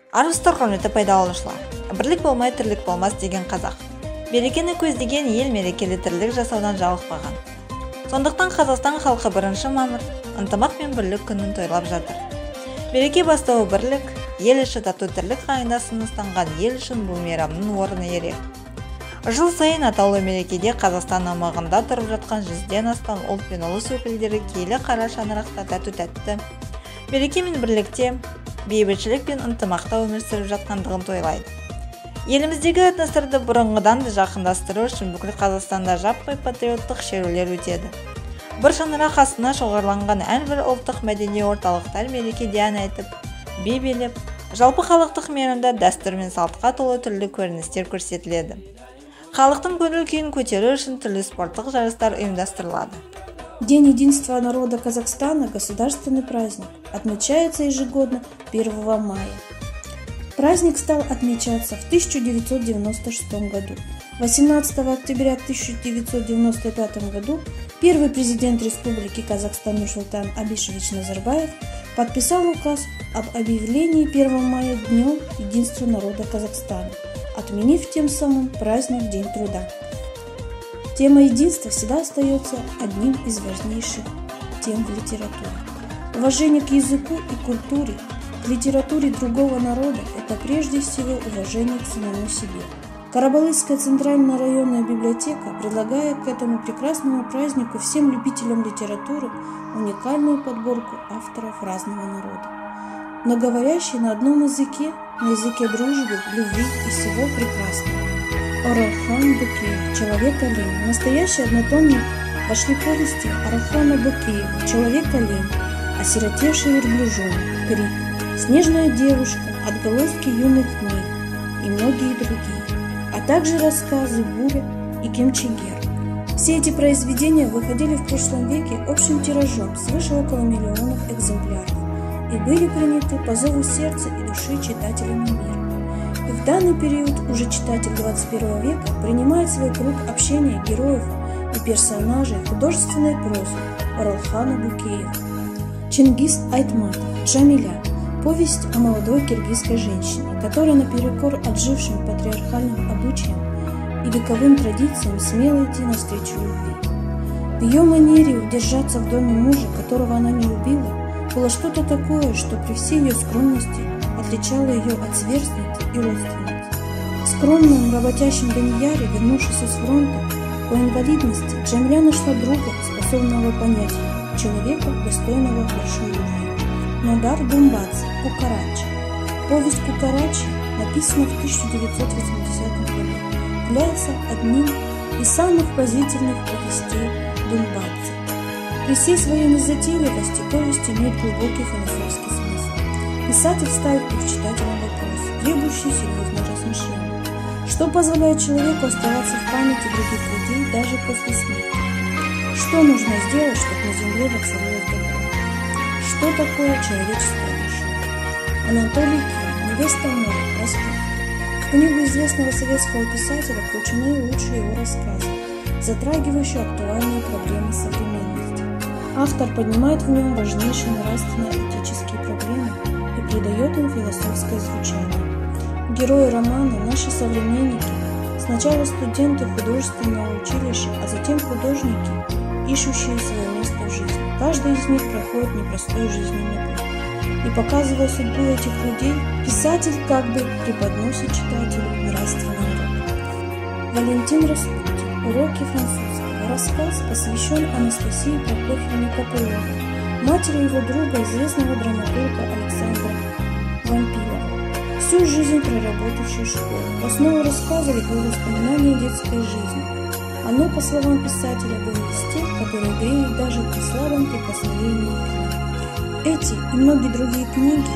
Армстор құрметті пайдаланушылар. Бірлік болмай тірлік болмас деген қазақ. Берекені көздеген ел мерекелі тірлік жасаудан жалықпаған. Сондықтан Қазақстан халқы 1 мамыр ынтымақ пен бірлік күнін тойлап жатыр. Береке бастауы бірлік, ел іші тату тірлік қағидасын ұстанған ел үшін бұл мейрамның орны ерек. Жыл сайын атаулы мерекеде Қазақстан аумағында тұрып жатқан 100-ден астам ұлт пен ұлыс өкілдері киелі қара шаңырақта тәтті береке мен бірлікте, бейбітшілік пен ынтымақта өмір сүріп жатқандығын тойлайды. Еліміздегі этностарды бұрынғыдан да жақындастыру үшін бүкіл Қазақстанда жаппай патриоттық шерулер өтеді. Бір шаңырақ астына шоғырланған әрбір ұлттық мәдени орталықтар мерекеде ән айтып, би билеп, жалпы халықтық мейрамда дәстүр мен салтқа толы түрлі көріністер көрсетіледі. Халықтың көңіл күйін көтеру үшін түрлі спорттық жарыстар ұйымдастырылады. День единства народа Казахстана – государственный праздник, отмечается ежегодно 1 мая. Праздник стал отмечаться в 1996 году. 18 октября 1995 году первый президент Республики Казахстан Нурсултан Абишевич Назарбаев подписал указ об объявлении 1 мая Днем единства народа Казахстана, отменив тем самым праздник День труда. Тема единства всегда остается одним из важнейших тем в литературе. Уважение к языку и культуре, к литературе другого народа – это прежде всего уважение к самому себе. Карабалыкская центральная районная библиотека предлагает к этому прекрасному празднику всем любителям литературы уникальную подборку авторов разного народа, но говорящие на одном языке, на языке дружбы, любви и всего прекрасного. Оралхан Букеев «Человек-олень». Настоящий однотомник вошли повести Оралхана Букеева «Человек-олень», «Осиротевший верблюжонок», «Крик», «Снежная девушка», «Отголоски юных дней» и многие другие, а также рассказы «Буря» и «Кемчегер». Все эти произведения выходили в прошлом веке общим тиражом свыше около 1 миллиона экземпляров и были приняты по зову сердца и души читателями мира. И в данный период уже читатель 21 века принимает в свой круг общения героев и персонажей художественной прозы Оралхана Букеева. Чингиз Айтматов «Джамиля» – повесть о молодой киргизской женщине, которая наперекор отжившим патриархальным обычаям и вековым традициям смело идти навстречу любви. В ее манере удержаться в доме мужа, которого она не любила, было что-то такое, что при всей ее скромности отличало ее от сверстниц и родственниц. В скромном, работящем Данияре, вернувшись с фронта, по инвалидности, Джамиля нашла друга, способного понять ее, человека, достойного большой любви. Нодар Думбадзе «Кукарачи». Повесть «Кукарачи», написана в 1980 году, является одним из самых поразительных повестей Думбадзе. При всей своей незатейливости повесть имеет глубокий философский смысл. Писатель ставит перед читателем вопрос, требующий серьезного размышления. Что позволяет человеку оставаться в памяти других людей даже после смерти? Что нужно сделать, чтобы на земле воцарилось добро? Что такое человеческая душа? Анатолий Ким «Невеста моря. Ростов». В книгу известного советского писателя включены лучшие его рассказы, затрагивающие актуальные проблемы современности. Автор поднимает в нем важнейшие нравственно-этические проблемы и придает им философское звучание. Герои романа – наши современники, сначала студенты художественного училища, а затем художники, ищущие свое место в жизни. Каждый из них проходит непростой жизненный путь. И показывая судьбу этих людей, писатель как бы преподносит читателю нравственный урок. Валентин Распутин «Уроки французского». Рассказ посвящен Анастасии Прокофьевне Копыловой, матери его друга, известного драматурга Александра Вампилова, всю жизнь проработавшей в школе. В основу рассказа легло воспоминания детской жизни. Оно, по словам писателя, было из тех, которые греют даже при слабом прикосновении к ним. Эти и многие другие книги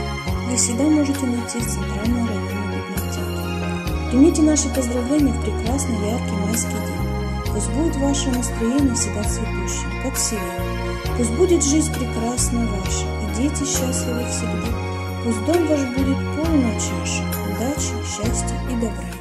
вы всегда можете найти в Центральной районной библиотеке. Примите наши поздравления в прекрасный яркий майский день. Пусть будет ваше настроение всегда цветущим, как сирена. Пусть будет жизнь прекрасна ваша, и дети счастливы всегда. Пусть дом ваш будет полной чашей удачи, счастья и добра.